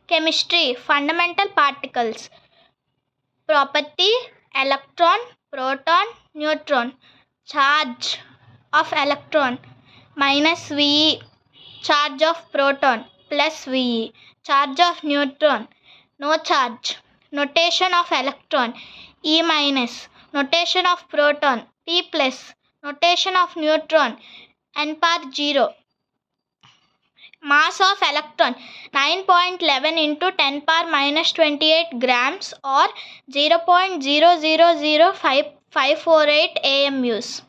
Chemistry, fundamental particles. Property, electron, proton, neutron. Charge of electron minus VE. Charge of proton plus VE. Charge of neutron, no charge. Notation of electron, E minus. Notation of proton, P plus. Notation of neutron, N power 0. Mass of electron 9.11 into 10 power minus 28 grams or 0.000548 AMUs.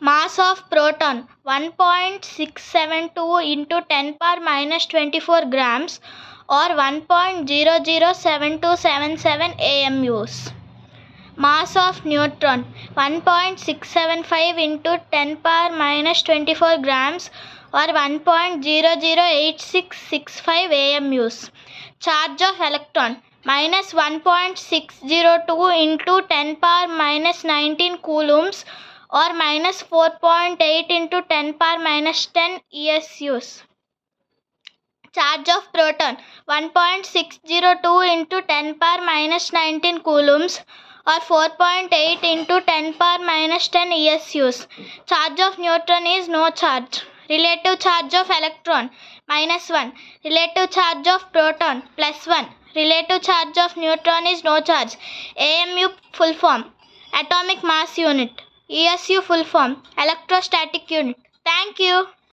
Mass of proton 1.672 into 10 power minus 24 grams or 1.007277 AMUs. Mass of neutron 1.675 into 10 power minus 24 grams or 1.008665 AMUs. Charge of electron minus 1.602 into 10 power minus 19 coulombs or minus 4.8 into 10 power minus 10 ESUs. Charge of proton 1.602 into 10 power minus 19 coulombs or 4.8 into 10 power minus 10 ESUs. Charge of neutron is no charge. Relative charge of electron minus 1. Relative charge of proton plus 1. Relative charge of neutron is no charge. AMU full form, atomic mass unit. ESU full form, electrostatic unit. Thank you.